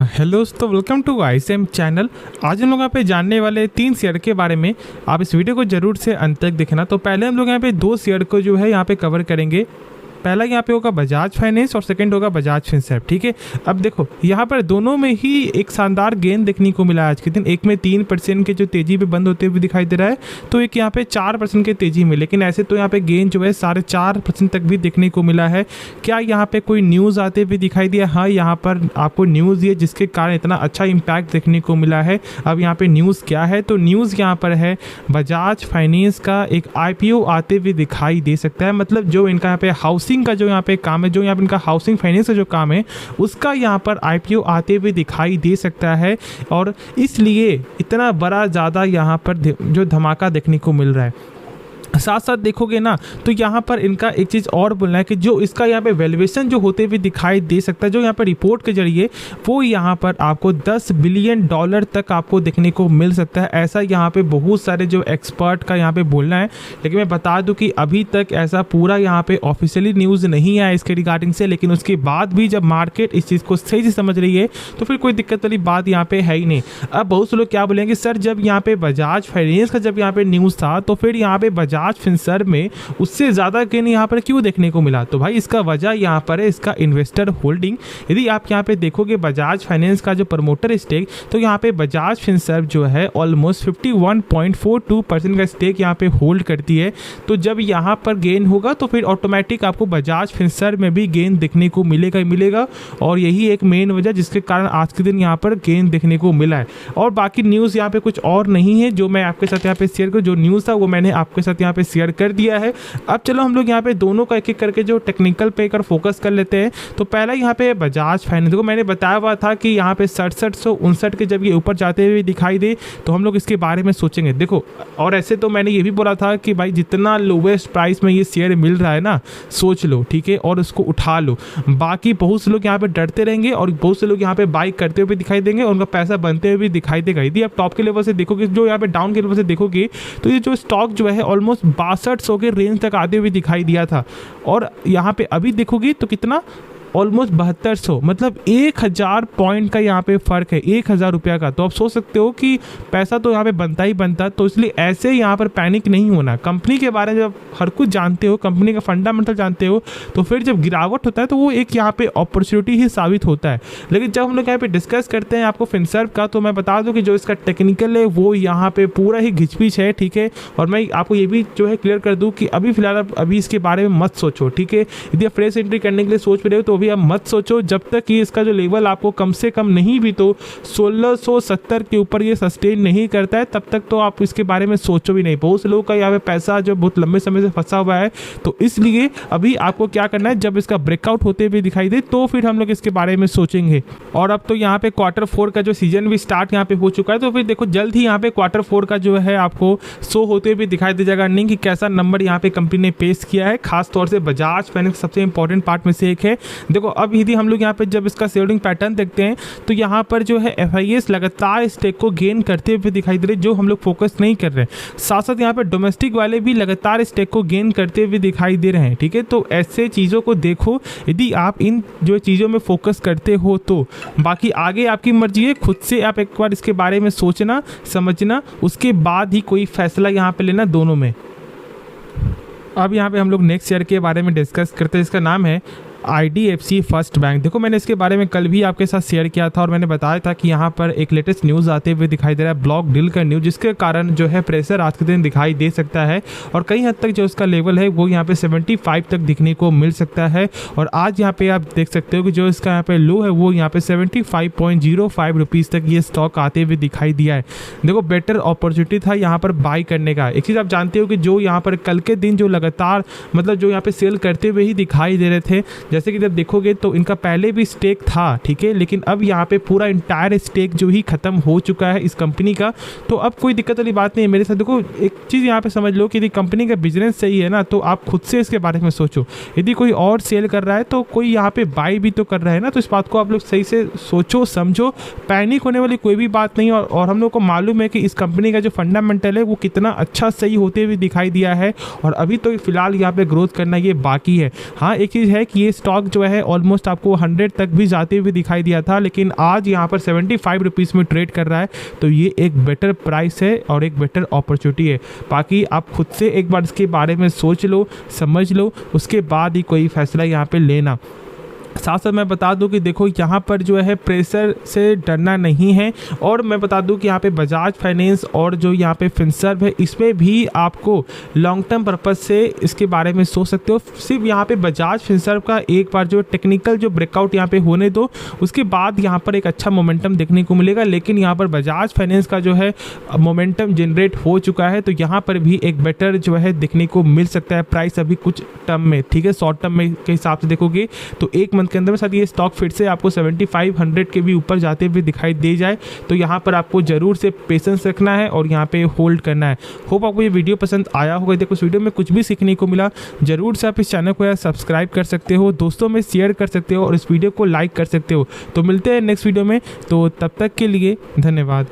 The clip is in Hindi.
हेलो दोस्तों, वेलकम टू आईसीएम चैनल। आज हम लोग यहाँ पे जानने वाले 3 शेयर के बारे में। आप इस वीडियो को जरूर से अंत तक देखना। तो पहले हम लोग यहाँ पे 2 शेयर को जो है यहाँ पे कवर करेंगे। पहला यहाँ पे होगा बजाज फाइनेंस और सेकंड होगा बजाज फिनसर्व। ठीक है, अब देखो यहाँ पर दोनों में ही एक शानदार गेन देखने को मिला आज के दिन। एक में 3% के जो तेजी पे बंद होते हुए दिखाई दे रहा है, तो एक यहाँ पे 4% के तेजी में। लेकिन ऐसे तो यहाँ पे गेन जो है 4.5% तक भी देखने को मिला है। क्या यहाँ पे कोई न्यूज़ आते हुए दिखाई दिया? हाँ, यहाँ पर आपको न्यूज़ ये जिसके कारण इतना अच्छा इम्पैक्ट देखने को मिला है। अब यहाँ पे न्यूज़ क्या है? तो न्यूज़ यहाँ पर है बजाज फाइनेंस का एक IPO आते हुए दिखाई दे सकता है। मतलब जो इनका यहाँ पे हाउसिंग का जो यहाँ पे काम है, जो यहाँ पे इनका हाउसिंग फाइनेंस का जो काम है, उसका यहाँ पर IPO आते हुए दिखाई दे सकता है। और इसलिए इतना बड़ा ज़्यादा यहाँ पर जो धमाका देखने को मिल रहा है। साथ साथ देखोगे ना, तो यहाँ पर इनका एक चीज़ और बोलना है कि जो इसका यहाँ पे वैल्यूएशन जो होते हुए दिखाई दे सकता है, जो यहाँ पर रिपोर्ट के जरिए, वो यहाँ पर आपको $10 बिलियन तक आपको देखने को मिल सकता है। ऐसा यहाँ पे बहुत सारे जो एक्सपर्ट का यहाँ पे बोलना है। लेकिन मैं बता दूं कि अभी तक ऐसा पूरा यहाँ पे ऑफिशियली न्यूज़ नहीं आया इसके रिगार्डिंग से। लेकिन उसके बाद भी जब मार्केट इस चीज़ को सही से समझ रही है, तो फिर कोई दिक्कत वाली बात यहाँ पे है ही नहीं। अब बहुत से लोग क्या बोलेंगे, सर जब यहाँ पे बजाज फाइनेंस का जब यहाँ पे न्यूज़ था, तो फिर यहाँ पे बजाज फिनसर्व में उससे ज़्यादा गेन यहाँ पर क्यों देखने को मिला? तो भाई इसका वजह यहाँ पर है इसका इन्वेस्टर होल्डिंग। यदि आप यहाँ पे देखोगे बजाज फाइनेंस का जो प्रमोटर स्टेक, तो यहाँ पे बजाज फिनसर्व जो है ऑलमोस्ट 51.42% का स्टेक यहाँ पे होल्ड करती है। तो जब यहाँ पर गेन होगा, तो फिर ऑटोमेटिक आपको बजाज फिनसर्व में भी गेन देखने को मिलेगा ही मिलेगा। और यही एक मेन वजह जिसके कारण आज के दिन यहाँ पर गेन देखने को मिला है। और बाकी न्यूज़ यहाँ पे कुछ और नहीं है जो मैं आपके साथ यहाँ पे शेयर करूँ। जो न्यूज़ था वो मैंने आपके साथ यहाँ पे शेयर कर दिया है। अब चलो हम लोग यहाँ पे दोनों का एक एक करके जो टेक्निकल पे कर फोकस कर लेते हैं। तो पहला यहाँ पे बजाज फाइनेंस को मैंने बताया हुआ था कि यहाँ पे 6759 के जब ये ऊपर जाते हुए दिखाई दे, तो हम लोग इसके बारे में सोचेंगे। देखो, और ऐसे तो मैंने ये भी बोला था कि भाई जितना लोवेस्ट प्राइस में ये शेयर मिल रहा है ना, सोच लो, ठीक है, और उसको उठा लो। बाकी बहुत से लोग यहाँ पे डरते रहेंगे और बहुत से लोग यहाँ पे बाई करते हुए दिखाई देंगे, उनका पैसा बनते हुए भी दिखाई देगा। यदि आप टॉप के लेवल से देखोगे, जो यहाँ पे डाउन के लेवल से देखोगे, तो ये जो स्टॉक जो है ऑलमोस्ट 6200 के रेंज तक आते हुए दिखाई दिया था। और यहाँ पे अभी देखोगे तो कितना, ऑलमोस्ट 7200, मतलब 1000 पॉइंट का यहाँ पे फ़र्क है, 1000 रुपया का। तो आप सोच सकते हो कि पैसा तो यहाँ पे बनता ही बनता। तो इसलिए ऐसे यहाँ पर पैनिक नहीं होना। कंपनी के बारे में जब हर कुछ जानते हो, कंपनी का फंडामेंटल जानते हो, तो फिर जब गिरावट होता है तो वो एक यहाँ पे अपॉर्चुनिटी ही साबित होता है। लेकिन जब हम लोग यहाँ पे डिस्कस करते हैं आपको फिनसर्व का, तो मैं बता दूँ कि जो इसका टेक्निकल है वो यहाँ पे पूरा ही घिचपिच है, ठीक है। और मैं आपको ये भी जो है क्लियर कर दूँ कि अभी फिलहाल अभी इसके बारे में मत सोचो, ठीक है। यदि आप फ्रेश एंट्री करने के लिए सोच रहे हो, तो अभी आप मत सोचो। जब तक कि इसका जो लेवल आपको कम से कम नहीं भी तो 1670 के ऊपर ये सस्टेन नहीं करता है, तब तक तो आप इसके बारे में सोचो भी नहीं। बहुत से लोगों का यहाँ पे पैसा जो बहुत लंबे समय से फंसा हुआ है, तो इसलिए अभी आपको क्या करना है, जब इसका ब्रेकआउट होते हुए दिखाई दे, तो फिर हम लोग इसके बारे में सोचेंगे। और अब तो यहाँ पे Q4 का जो सीजन भी स्टार्ट यहाँ पे हो चुका है, तो फिर देखो जल्द ही यहाँ पे Q4 का जो है आपको शो होते हुए दिखाई दे जाएगा अर्निंग की कैसा नंबर यहाँ पे कंपनी ने पेश किया है। खासतौर से बजाज फाइनेंस सबसे इंपॉर्टेंट पार्ट में से एक है। देखो, अब यदि हम लोग यहाँ पे जब इसका शेयरिंग पैटर्न देखते हैं, तो यहाँ पर जो है FIS लगातार स्टेक को गेन करते हुए दिखाई दे रहे, जो हम लोग फोकस नहीं कर रहे हैं। साथ साथ यहाँ पे डोमेस्टिक वाले भी लगातार स्टेक को गेन करते हुए दिखाई दे रहे हैं, ठीक है। तो ऐसे चीज़ों को देखो, यदि आप इन जो चीज़ों में फोकस करते हो तो बाकी आगे आपकी मर्जी है। खुद से आप एक बार इसके बारे में सोचना, समझना, उसके बाद ही कोई फैसला यहाँ पे लेना दोनों में। अब यहाँ पे हम लोग नेक्स्ट शेयर के बारे में डिस्कस करते हैं। इसका नाम है IDFC फर्स्ट बैंक। देखो, मैंने इसके बारे में कल भी आपके साथ शेयर किया था और मैंने बताया था कि यहाँ पर एक लेटेस्ट न्यूज़ आते हुए दिखाई दे रहा है, ब्लॉक डील का न्यूज़, जिसके कारण जो है प्रेशर आज के दिन दिखाई दे सकता है। और कई हद तक जो उसका लेवल है वो यहाँ पे 75 तक दिखने को मिल सकता है। और आज यहाँ पे आप देख सकते हो कि जो इसका यहाँ पे लो है वो यहाँ पे 75.05 रुपीज़ तक ये स्टॉक आते हुए दिखाई दिया है। देखो, बेटर अपॉर्चुनिटी था यहाँ पर बाई करने का। एक चीज़ आप जानते हो कि जो यहाँ पर कल के दिन जो लगातार मतलब जो यहाँ पे सेल करते हुए ही दिखाई दे रहे थे, जैसे कि जब देखोगे तो इनका पहले भी स्टेक था, ठीक है, लेकिन अब यहाँ पे पूरा इंटायर स्टेक जो ही खत्म हो चुका है इस कंपनी का। तो अब कोई दिक्कत वाली बात नहीं है मेरे साथ। देखो, एक चीज़ यहाँ पे समझ लो कि यदि कंपनी का बिजनेस सही है ना, तो आप खुद से इसके बारे में सोचो। यदि कोई और सेल कर रहा है तो कोई यहाँ पे बाई भी तो कर रहा है ना, तो इस बात को आप लोग सही से सोचो, समझो। पैनिक होने वाली कोई भी बात नहीं। और हम लोग को मालूम है कि इस कंपनी का जो फंडामेंटल है वो कितना अच्छा सही होते हुए दिखाई दिया है। और अभी तो फिलहाल यहाँ पे ग्रोथ करना ये बाकी है। हाँ, एक चीज़ है कि ये स्टॉक जो है ऑलमोस्ट आपको 100 तक भी जाते हुए दिखाई दिया था, लेकिन आज यहाँ पर 75 रुपीज़ में ट्रेड कर रहा है। तो ये एक बेटर प्राइस है और एक बेटर अपॉर्चुनिटी है। बाकी आप खुद से एक बार इसके बारे में सोच लो, समझ लो, उसके बाद ही कोई फैसला यहाँ पे लेना। साथ साथ मैं बता दूं कि देखो यहाँ पर जो है प्रेशर से डरना नहीं है। और मैं बता दूं कि यहाँ पे बजाज फाइनेंस और जो यहाँ पे फिनसर्व है, इसमें भी आपको लॉन्ग टर्म पर्पस से इसके बारे में सोच सकते हो। सिर्फ यहाँ पे बजाज फिनसर्व का एक बार जो टेक्निकल जो ब्रेकआउट यहाँ पे होने दो, उसके बाद यहाँ पर एक अच्छा मोमेंटम देखने को मिलेगा। लेकिन यहाँ पर बजाज फाइनेंस का जो है मोमेंटम जनरेट हो चुका है, तो यहाँ पर भी एक बेटर जो है देखने को मिल सकता है प्राइस अभी कुछ टर्म में, ठीक है। शॉर्ट टर्म में के हिसाब से देखोगे तो एक मंथ के अंदर में साथ ये स्टॉक फिर से आपको 7500 के भी ऊपर जाते हुए दिखाई दे जाए, तो यहाँ पर आपको जरूर से पेशेंस रखना है और यहाँ पे होल्ड करना है। होप आपको ये वीडियो पसंद आया होगा। देखो इस वीडियो में कुछ भी सीखने को मिला, जरूर से आप इस चैनल को सब्सक्राइब कर सकते हो, दोस्तों में शेयर कर सकते हो और इस वीडियो को लाइक कर सकते हो। तो मिलते हैं नेक्स्ट वीडियो में, तो तब तक के लिए धन्यवाद।